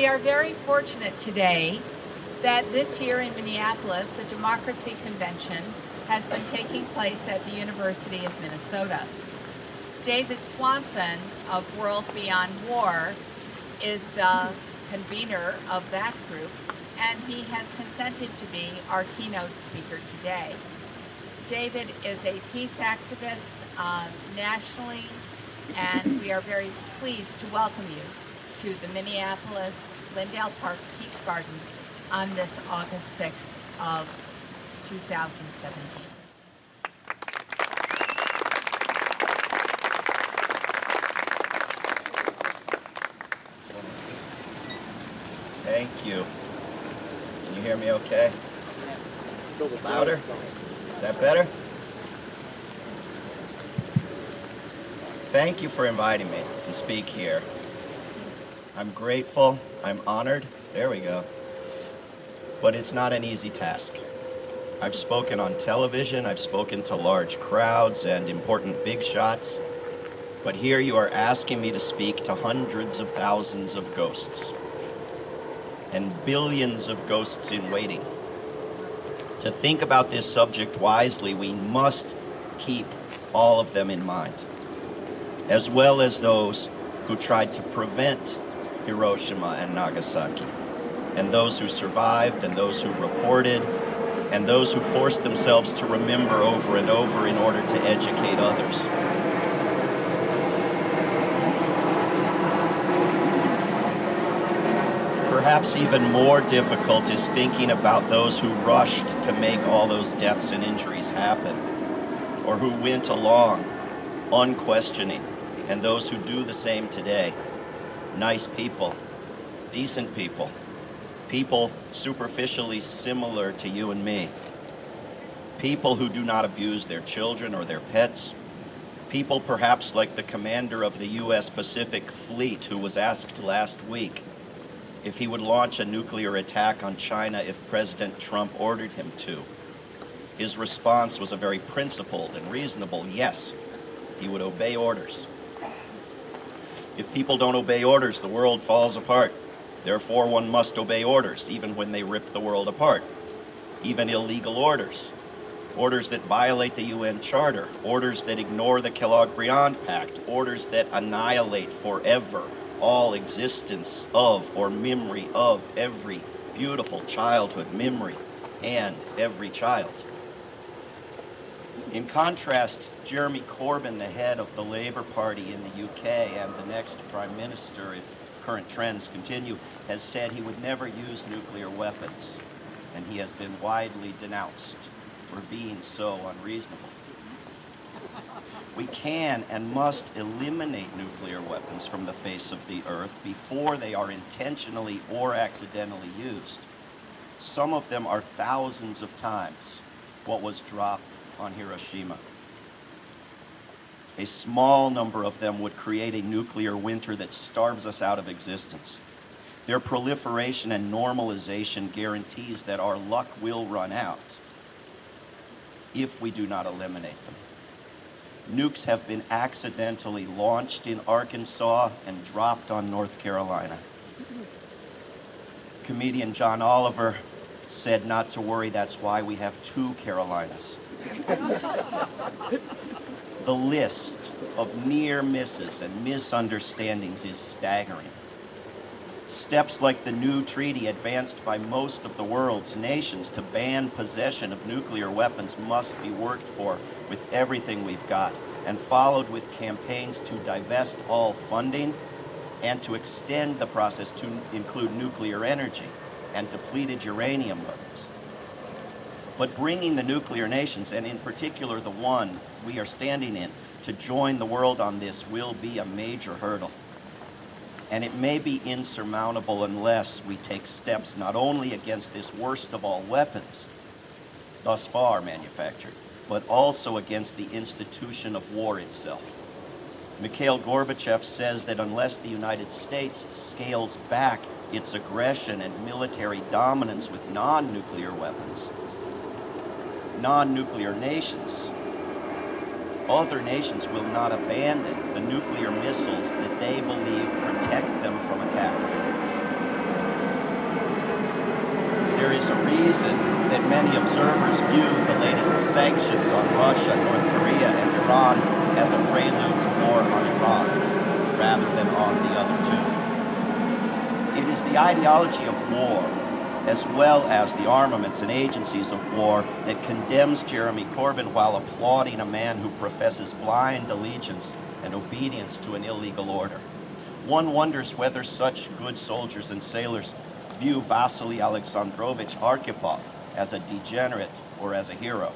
we are very fortunate today that this year in Minneapolis, the Democracy Convention has been taking place at the University of Minnesota. David Swanson of World Beyond War is the convener of that group, and he has consented to be our keynote speaker today. David is a peace activist nationally, and we are very pleased to welcome you to the Minneapolis Lindale Park Peace Garden on this August 6th of 2017. Thank you. Can you hear me okay? Louder? Is that better? Thank you for inviting me to speak here. I'm grateful, I'm honored, there we go. But it's not an easy task. I've spoken on television, I've spoken to large crowds and important big shots, but here you are asking me to speak to hundreds of thousands of ghosts and billions of ghosts in waiting. To think about this subject wisely, we must keep all of them in mind, as well as those who tried to prevent Hiroshima and Nagasaki, and those who survived, and those who reported, and those who forced themselves to remember over and over in order to educate others. Perhaps even more difficult is thinking about those who rushed to make all those deaths and injuries happen, or who went along unquestioning, and those who do the same today. Nice people, decent people, people superficially similar to you and me, people who do not abuse their children or their pets, people perhaps like the commander of the U.S. Pacific Fleet who was asked last week if he would launch a nuclear attack on China if President Trump ordered him to. His response was a very principled and reasonable yes. He would obey orders. If people don't obey orders, the world falls apart. Therefore, one must obey orders, even when they rip the world apart. Even illegal orders. Orders that violate the UN Charter. Orders that ignore the Kellogg-Briand Pact. Orders that annihilate forever all existence of or memory of every beautiful childhood memory and every child. In contrast, Jeremy Corbyn, the head of the Labour Party in the UK and the next Prime Minister, if current trends continue, has said he would never use nuclear weapons, and he has been widely denounced for being so unreasonable. We can and must eliminate nuclear weapons from the face of the earth before they are intentionally or accidentally used. Some of them are thousands of times what was dropped on Hiroshima. A small number of them would create a nuclear winter that starves us out of existence. Their proliferation and normalization guarantees that our luck will run out if we do not eliminate them. Nukes have been accidentally launched in Arkansas and dropped on North Carolina. Comedian John Oliver said not to worry, that's why we have 2 Carolinas. The list of near misses and misunderstandings is staggering. Steps like the new treaty advanced by most of the world's nations to ban possession of nuclear weapons must be worked for with everything we've got, and followed with campaigns to divest all funding and to extend the process to include nuclear energy and depleted uranium weapons. But bringing the nuclear nations, and in particular the one we are standing in, to join the world on this will be a major hurdle. And it may be insurmountable unless we take steps not only against this worst of all weapons, thus far manufactured, but also against the institution of war itself. Mikhail Gorbachev says that unless the United States scales back its aggression and military dominance with non-nuclear weapons, non-nuclear nations, other nations will not abandon the nuclear missiles that they believe protect them from attack. there's a reason that many observers view the latest sanctions on Russia, North Korea, and Iran as a prelude to war on Iran, rather than on the other two. It is the ideology of war, as well as the armaments and agencies of war, that condemns Jeremy Corbyn while applauding a man who professes blind allegiance and obedience to an illegal order. One wonders whether such good soldiers and sailors view Vasily Alexandrovich Arkhipov as a degenerate or as a hero.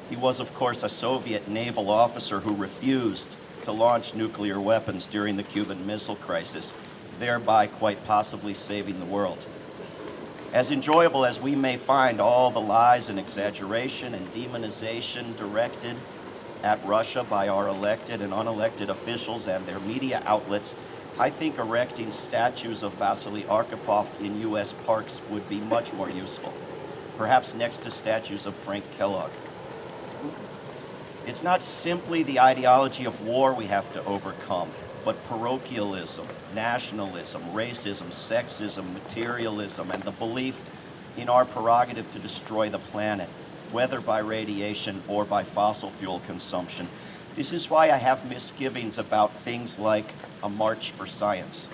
He was, of course, a Soviet naval officer who refused to launch nuclear weapons during the Cuban Missile Crisis, thereby quite possibly saving the world. As enjoyable as we may find all the lies and exaggeration and demonization directed at Russia by our elected and unelected officials and their media outlets, I think erecting statues of Vasily Arkhipov in U.S. parks would be much more useful, perhaps next to statues of Frank Kellogg. It's not simply the ideology of war we have to overcome, but parochialism, nationalism, racism, sexism, materialism, and the belief in our prerogative to destroy the planet, whether by radiation or by fossil fuel consumption. This is why I have misgivings about things like a march for science.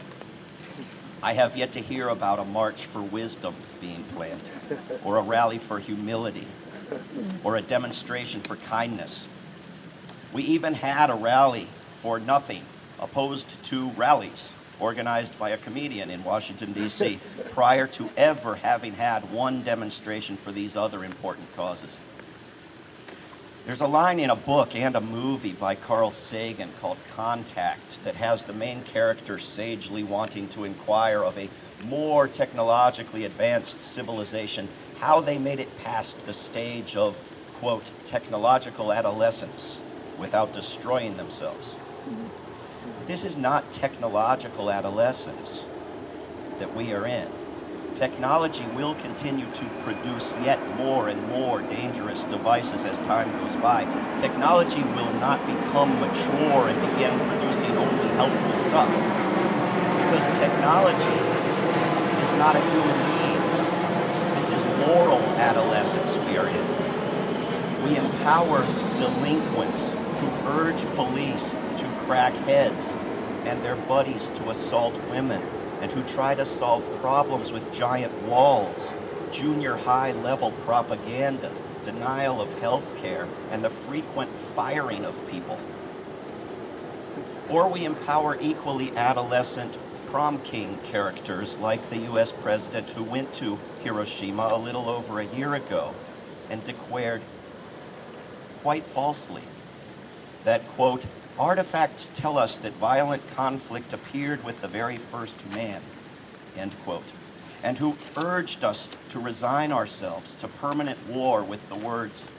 I have yet to hear about a march for wisdom being planned, or a rally for humility, or a demonstration for kindness. We even had a rally for nothing, opposed to rallies organized by a comedian in Washington, D.C., prior to ever having had one demonstration for these other important causes. There's a line in a book and a movie by Carl Sagan called Contact that has the main character sagely wanting to inquire of a more technologically advanced civilization how they made it past the stage of, quote, technological adolescence without destroying themselves. This is not technological adolescence that we are in. Technology will continue to produce yet more and more dangerous devices as time goes by. Technology will not become mature and begin producing only helpful stuff, because technology is not a human being. This is moral adolescence we are in. We empower delinquents who urge police to crack heads and their buddies to assault women, and who try to solve problems with giant walls, junior high level propaganda, denial of health care, and the frequent firing of people. Or we empower equally adolescent prom king characters like the US president who went to Hiroshima a little over a year ago and declared, quite falsely, that, quote, artifacts tell us that violent conflict appeared with the very first man, end quote, and who urged us to resign ourselves to permanent war with the words,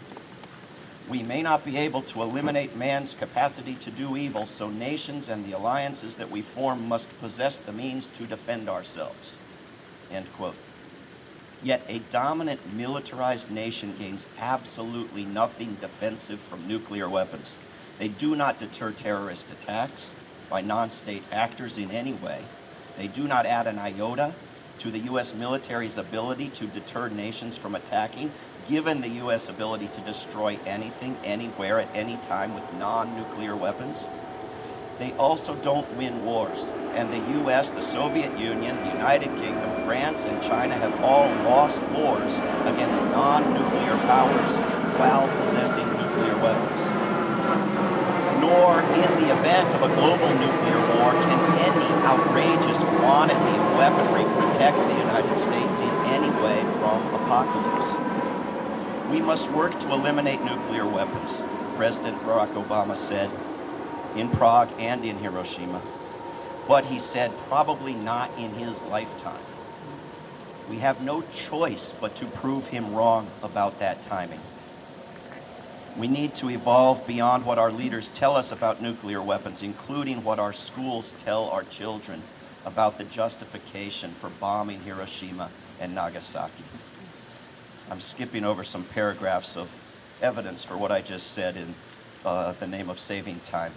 we may not be able to eliminate man's capacity to do evil, so nations and the alliances that we form must possess the means to defend ourselves, end quote. Yet a dominant militarized nation gains absolutely nothing defensive from nuclear weapons. They do not deter terrorist attacks by non-state actors in any way. They do not add an iota to the U.S. military's ability to deter nations from attacking, given the U.S. ability to destroy anything, anywhere, at any time with non-nuclear weapons. They also don't win wars, and the U.S., the Soviet Union, the United Kingdom, France, and China have all lost wars against non-nuclear powers while possessing nuclear weapons. Nor, in the event of a global nuclear war, can any outrageous quantity of weaponry protect the United States in any way from apocalypse. We must work to eliminate nuclear weapons, President Barack Obama said in Prague and in Hiroshima. But he said probably not in his lifetime. We have no choice but to prove him wrong about that timing. We need to evolve beyond what our leaders tell us about nuclear weapons, including what our schools tell our children about the justification for bombing Hiroshima and Nagasaki. I'm skipping over some paragraphs of evidence for what I just said in the name of saving time.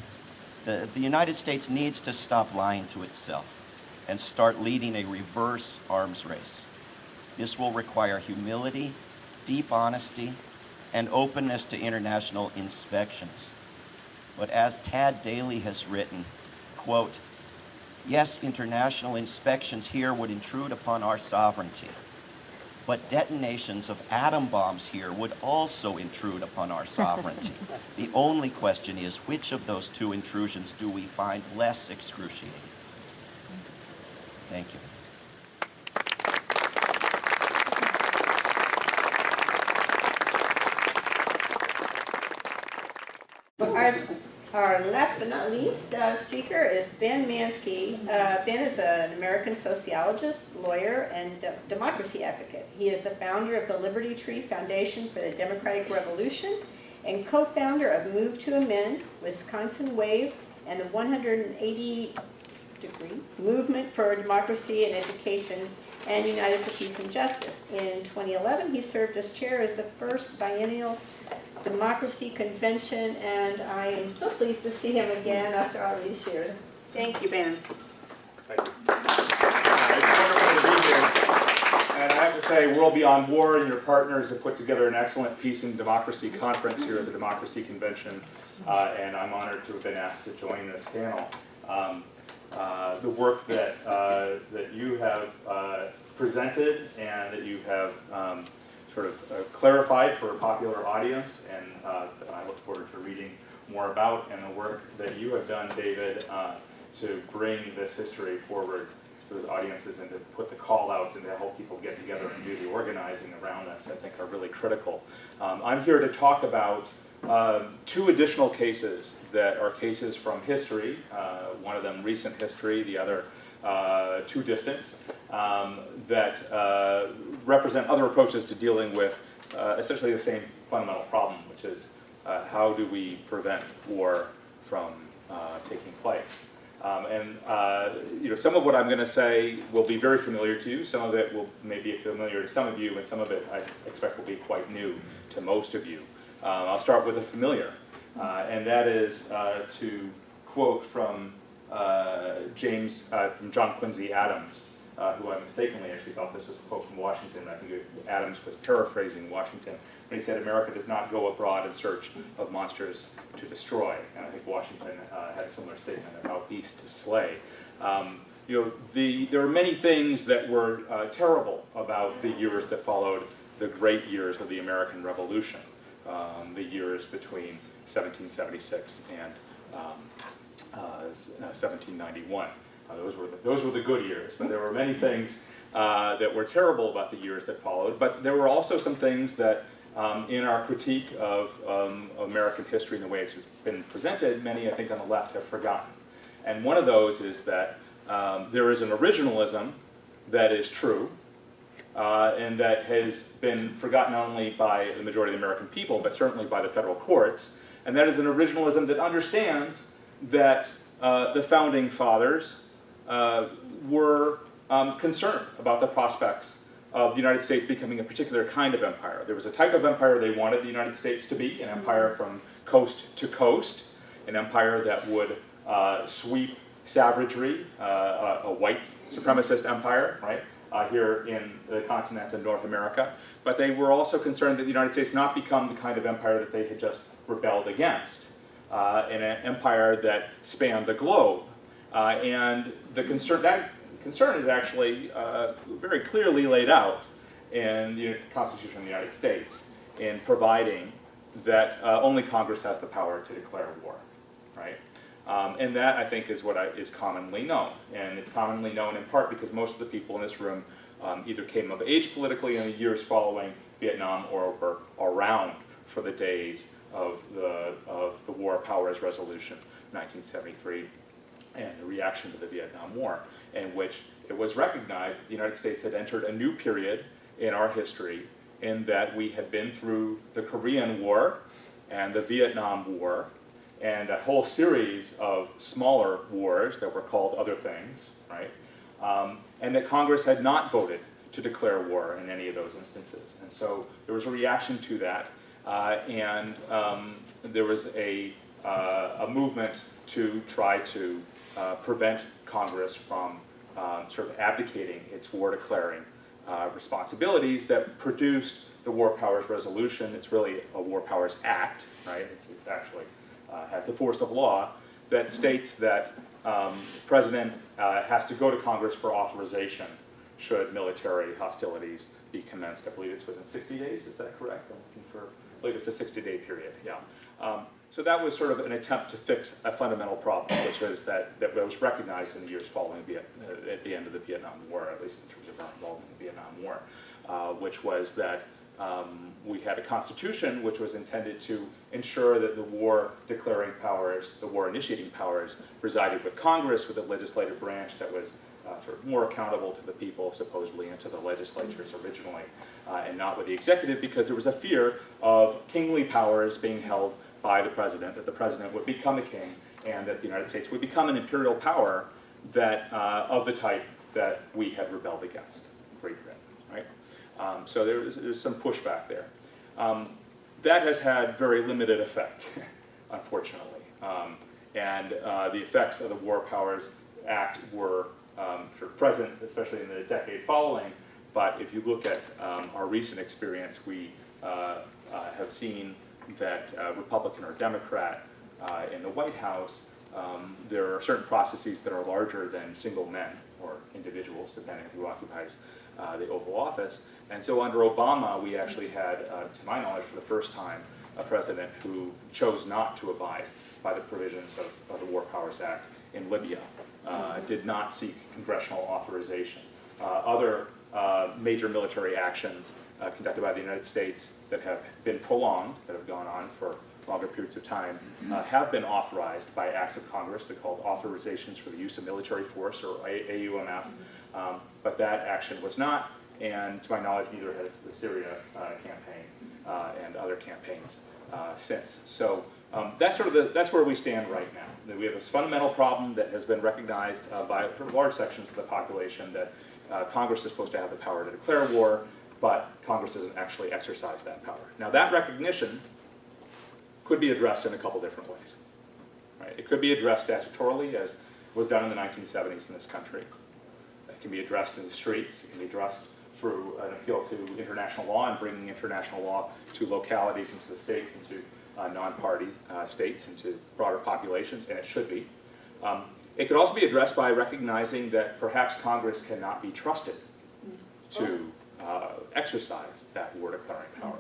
The United States needs to stop lying to itself and start leading a reverse arms race. This will require humility, deep honesty, and openness to international inspections. But as Tad Daly has written, quote, "Yes, international inspections here would intrude upon our sovereignty, but detonations of atom bombs here would also intrude upon our sovereignty. The only question is, which of those two intrusions do we find less excruciating?" Thank you. Our last but not least speaker is Ben Manski. Ben is an American sociologist, lawyer, and democracy advocate. He is the founder of the Liberty Tree Foundation for the Democratic Revolution and co-founder of Move to Amend, Wisconsin Wave, and the 180-degree Movement for Democracy and Education and United for Peace and Justice. In 2011, he served as chair as the first biennial Democracy Convention, and I am so pleased to see him again after all these years. Thank you, Ben. Thank you. It's wonderful to be here. And I have to say, World Beyond War and your partners have put together an excellent Peace and Democracy conference here at the Democracy Convention, and I'm honored to have been asked to join this panel. The work that you have presented and that you have sort of clarified for a popular audience, and that I look forward to reading more about, and the work that you have done, David, to bring this history forward to those audiences and to put the call out and to help people get together and do the organizing around us, I think are really critical. I'm here to talk about two additional cases that are cases from history, one of them recent history, the other too distant, that represent other approaches to dealing with essentially the same fundamental problem, which is how do we prevent war from taking place. Some of what I'm going to say will be very familiar to you, some of it will maybe be familiar to some of you, and some of it I expect will be quite new to most of you. I'll start with a familiar, and that is to quote from from John Quincy Adams, who I mistakenly actually thought this was a quote from Washington. I think Adams was paraphrasing Washington when he said, "America does not go abroad in search of monsters to destroy." And I think Washington had a similar statement about beasts to slay. There are many things that were terrible about the years that followed the great years of the American Revolution, the years between 1776 and 1791. Those were the good years, but there were many things that were terrible about the years that followed. But there were also some things that, in our critique of American history and the way it's been presented, many, I think, on the left have forgotten. And one of those is that there is an originalism that is true, and that has been forgotten not only by the majority of the American people, but certainly by the federal courts. And that is an originalism that understands that the founding fathers were concerned about the prospects of the United States becoming a particular kind of empire. There was a type of empire they wanted the United States to be, an empire from coast to coast, an empire that would sweep savagery, a white supremacist empire, right, here in the continent of North America. But they were also concerned that the United States not become the kind of empire that they had just rebelled against, in an empire that spanned the globe. And that concern is actually very clearly laid out in the Constitution of the United States in providing that only Congress has the power to declare war, right? And that, I think, is what is commonly known. And it's commonly known in part because most of the people in this room either came of age politically in the years following Vietnam or were around for the days of the War Powers Resolution, 1973, and the reaction to the Vietnam War, in which it was recognized that the United States had entered a new period in our history in that we had been through the Korean War and the Vietnam War and a whole series of smaller wars that were called other things, right? And that Congress had not voted to declare war in any of those instances. And so there was a reaction to that, and there was a movement to try to prevent Congress from sort of abdicating its war declaring responsibilities that produced the War Powers Resolution. It's really a War Powers Act, right? It's actually has the force of law that states that the President has to go to Congress for authorization should military hostilities be commenced. I believe it's within 60 days, is that correct? I'm looking for, I believe it's a 60-day period, yeah. So that was sort of an attempt to fix a fundamental problem, which was that was recognized in the years following at the end of the Vietnam War, at least in terms of our involvement in the Vietnam War, which was that we had a constitution which was intended to ensure that the war declaring powers, the war initiating powers, resided with Congress, with a legislative branch that was sort of more accountable to the people, supposedly, and to the legislatures originally, and not with the executive, because there was a fear of kingly powers being held by the president, that the president would become a king, and that the United States would become an imperial power that of the type that we had rebelled against, Great Britain, right? So there's some pushback there. That has had very limited effect, unfortunately. And the effects of the War Powers Act were sort of present, especially in the decade following. But if you look at our recent experience, we have seen that Republican or Democrat in the White House, there are certain processes that are larger than single men or individuals, depending on who occupies the Oval Office. And so under Obama, we actually had, to my knowledge, for the first time, a president who chose not to abide by the provisions of the War Powers Act in Libya, did not seek congressional authorization. Other major military actions conducted by the United States that have been prolonged, that have gone on for longer periods of time, have been authorized by acts of Congress. They're called authorizations for the use of military force, or AUMF, but that action was not, and to my knowledge, neither has the Syria campaign and other campaigns since. So that's where we stand right now. That we have this fundamental problem that has been recognized by large sections of the population, that Congress is supposed to have the power to declare war, but Congress doesn't actually exercise that power. Now that recognition could be addressed in a couple different ways. Right? It could be addressed statutorily, as was done in the 1970s in this country. It can be addressed in the streets. It can be addressed through an appeal to international law and bringing international law to localities and to the states and to non-party states and to broader populations, and it should be. It could also be addressed by recognizing that perhaps Congress cannot be trusted to exercise that war declaring power.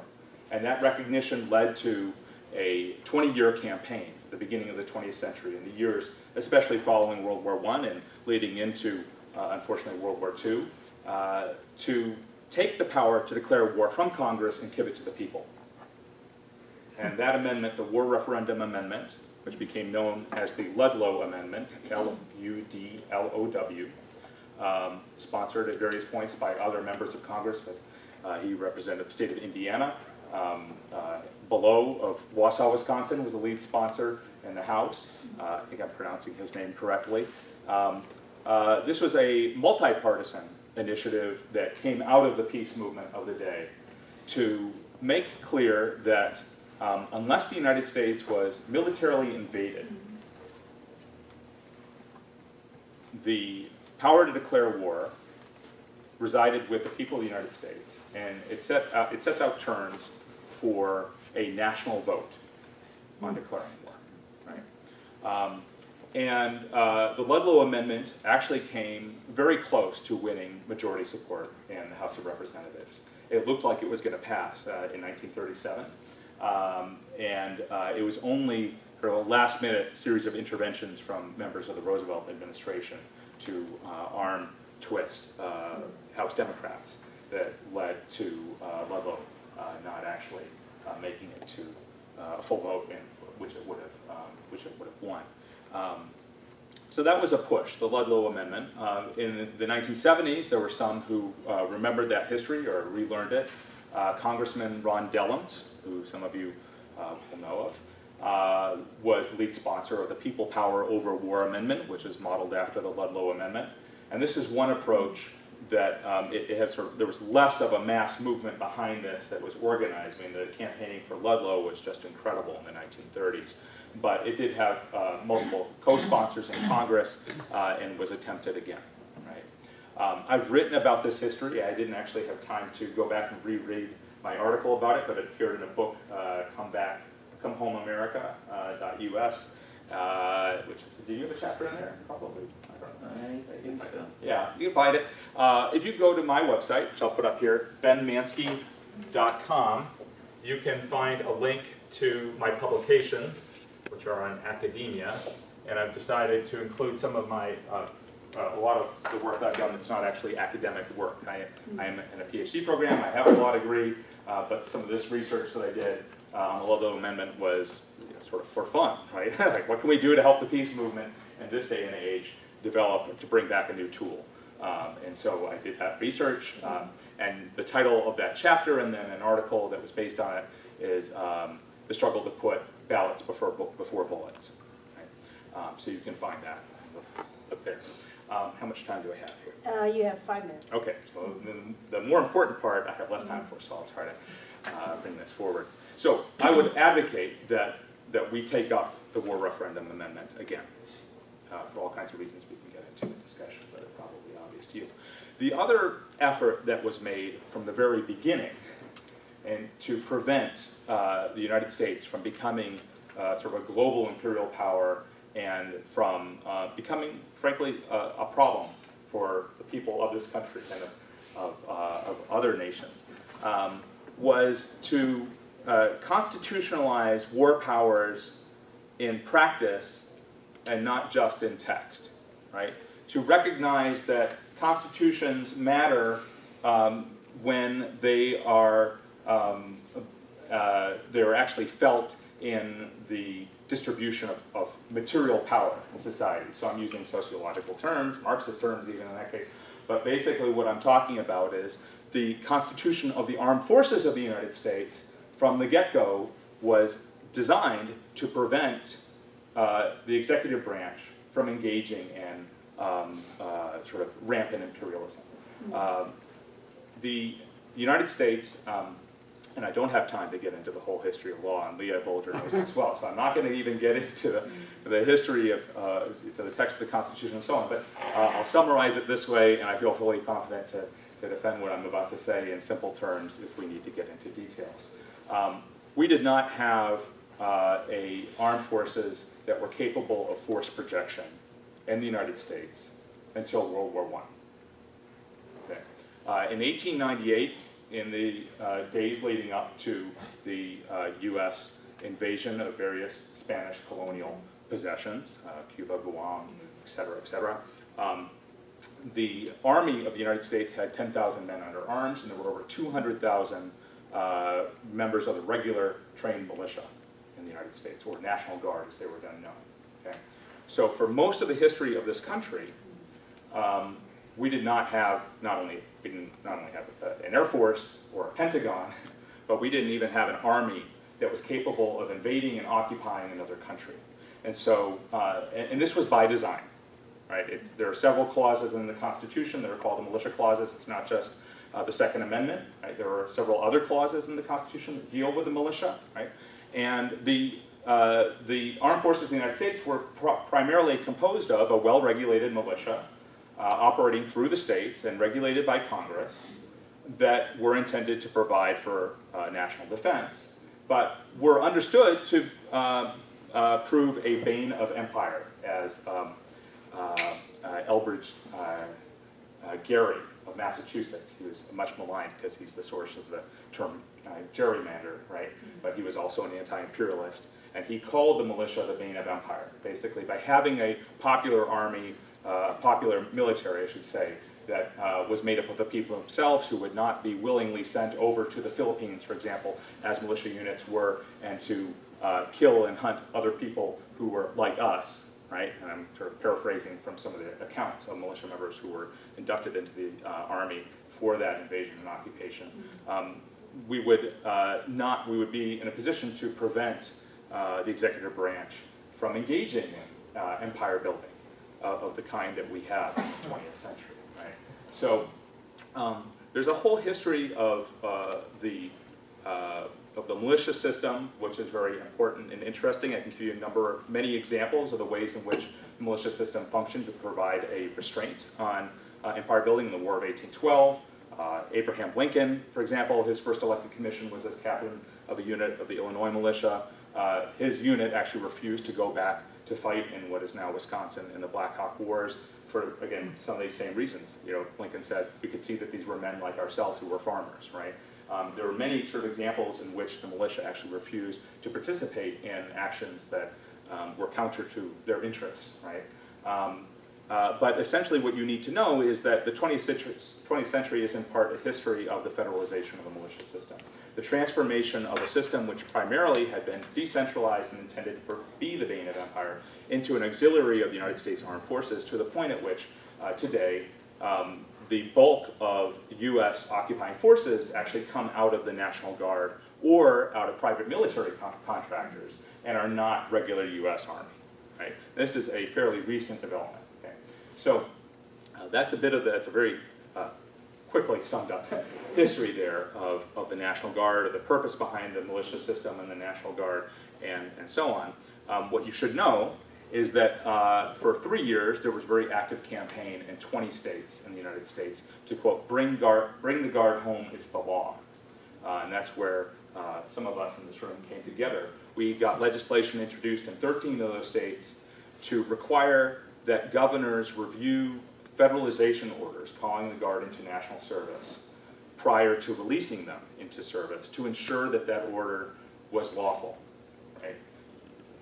And that recognition led to a 20-year campaign at the beginning of the 20th century, in the years especially following World War I and leading into, unfortunately, World War II, to take the power to declare war from Congress and give it to the people. And that amendment, the War Referendum Amendment, which became known as the Ludlow Amendment, Ludlow, sponsored at various points by other members of Congress, but he represented the state of Indiana. Below of Wausau, Wisconsin was a lead sponsor in the House. I think I'm pronouncing his name correctly. This was a multi-partisan initiative that came out of the peace movement of the day to make clear that unless the United States was militarily invaded, the power to declare war resided with the people of the United States, and it sets out terms for a national vote on declaring war. Right? The Ludlow Amendment actually came very close to winning majority support in the House of Representatives. It looked like it was going to pass in 1937, it was only for a last-minute series of interventions from members of the Roosevelt administration to arm twist House Democrats that led to Ludlow not actually making it to a full vote, which it would have won. So that was a push, the Ludlow Amendment. In the 1970s, there were some who remembered that history or relearned it. Congressman Ron Dellums, who some of you will know of, was lead sponsor of the People Power Over War Amendment, which is modeled after the Ludlow Amendment. And this is one approach that it had there was less of a mass movement behind this that was organized. I mean, the campaigning for Ludlow was just incredible in the 1930s. But it did have multiple co-sponsors in Congress and was attempted again. I've written about this history. I didn't actually have time to go back and reread my article about it, but it appeared in a book, ComeHomeAmerica.us, which, do you have a chapter in there? Probably. I think so. Yeah, you can find it. If you go to my website, which I'll put up here, benmanski.com, you can find a link to my publications, which are on academia, and I've decided to include some of my, a lot of the work that I've done that's not actually academic work. I am in a PhD program, I have a law degree, but some of this research that I did on the Ludlow Amendment was sort of for fun, right? Like, what can we do to help the peace movement in this day and age develop to bring back a new tool? And so I did that research, and the title of that chapter and then an article that was based on it is The Struggle to Put Ballots Before Bullets. Right? So you can find that up there. How much time do I have here? You have 5 minutes. Okay, so the more important part I have less time for, so I'll try to bring this forward. So I would advocate that we take up the War Referendum Amendment again, for all kinds of reasons we can get into the discussion, but it's probably obvious to you. The other effort that was made from the very beginning and to prevent the United States from becoming sort of a global imperial power and from becoming, frankly, a problem for the people of this country and of other nations, was to constitutionalize war powers in practice and not just in text, right? To recognize that constitutions matter when they're actually felt in the distribution of material power in society. So I'm using sociological terms, Marxist terms even in that case, but basically what I'm talking about is the Constitution of the Armed Forces of the United States from the get-go was designed to prevent the executive branch from engaging in sort of rampant imperialism. The United States, and I don't have time to get into the whole history of law, and Leah Bolger knows this well, so I'm not going to even get into the history of, to the text of the Constitution and so on, but I'll summarize it this way, and I feel fully confident to defend what I'm about to say in simple terms if we need to get into details. We did not have armed forces that were capable of force projection in the United States until World War I. Okay. In 1898, in the days leading up to the U.S. invasion of various Spanish colonial possessions, Cuba, Guam, et cetera, the Army of the United States had 10,000 men under arms, and there were over 200,000 members of the regular trained militia in the United States, or National Guard as they were then known. Okay? So for most of the history of this country, we did not have, we didn't not only have an Air Force or a Pentagon, but we didn't even have an army that was capable of invading and occupying another country. And so, and this was by design, right? There are several clauses in the Constitution that are called the militia clauses. It's not just the Second Amendment, right? There are several other clauses in the Constitution that deal with the militia, right? And the armed forces of the United States were primarily composed of a well-regulated militia operating through the states and regulated by Congress that were intended to provide for national defense, but were understood to prove a bane of empire, as Elbridge Gerry of Massachusetts. He was much maligned because he's the source of the term gerrymander, right? But he was also an anti-imperialist, and he called the militia the bane of empire, basically by having a popular army, popular military, I should say, that was made up of the people themselves who would not be willingly sent over to the Philippines, for example, as militia units were, and to kill and hunt other people who were like us, right? And I'm sort of paraphrasing from some of the accounts of militia members who were inducted into the army for that invasion and occupation. We would be in a position to prevent the executive branch from engaging in empire building of the kind that we have in the 20th century, right? So there's a whole history of the militia system, which is very important and interesting. I can give you many examples of the ways in which the militia system functioned to provide a restraint on Empire Building in the War of 1812. Abraham Lincoln, for example, his first elected commission was as captain of a unit of the Illinois militia. His unit actually refused to go back to fight in what is now Wisconsin in the Black Hawk Wars for, again, some of these same reasons. You know, Lincoln said we could see that these were men like ourselves who were farmers, right? There were many sort of examples in which the militia actually refused to participate in actions that were counter to their interests, right? But essentially what you need to know is that the 20th century is in part a history of the federalization of the militia system. The transformation of a system which primarily had been decentralized and intended to be the bane of empire into an auxiliary of the United States Armed Forces, to the point at which today the bulk of U.S. occupying forces actually come out of the National Guard or out of private military contractors and are not regular U.S. Army. Right? This is a fairly recent development. Okay? So that's a bit of that's a very quickly summed up history there of the National Guard, of the purpose behind the militia system and the National Guard, and so on. What you should know is that for 3 years there was a very active campaign in 20 states in the United States to, quote, bring the Guard home, it's the law. And that's where some of us in this room came together. We got legislation introduced in 13 of those states to require that governors review federalization orders calling the Guard into national service prior to releasing them into service to ensure that that order was lawful. Right?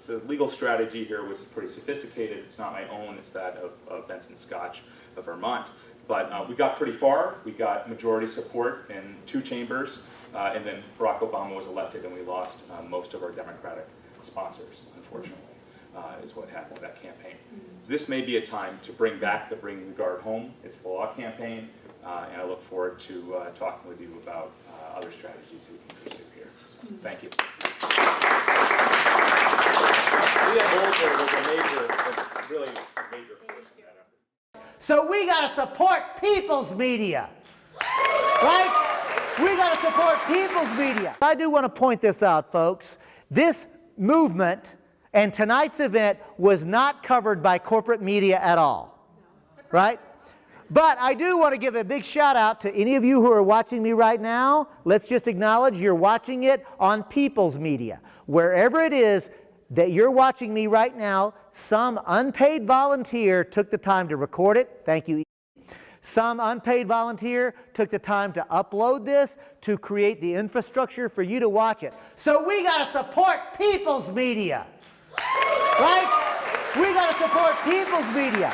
So the legal strategy here was pretty sophisticated. It's not my own, it's that of Benson Scotch of Vermont. But we got pretty far. We got majority support in 2 chambers, and then Barack Obama was elected and we lost most of our Democratic sponsors, unfortunately, is what happened with that campaign. This may be a time to bring back the Bring the Guard Home, It's the Law campaign, and I look forward to talking with you about other strategies we can pursue here. So, thank you. Really a major force in that effort. So we got to support people's media, right? We got to support people's media. I do want to point this out, folks. This movement and tonight's event was not covered by corporate media at all, right? But I do want to give a big shout out to any of you who are watching me right now. Let's just acknowledge you're watching it on people's media. Wherever it is that you're watching me right now, some unpaid volunteer took the time to record it. Thank you. Some unpaid volunteer took the time to upload this to create the infrastructure for you to watch it. So we got to support people's media, right? We got to support people's media.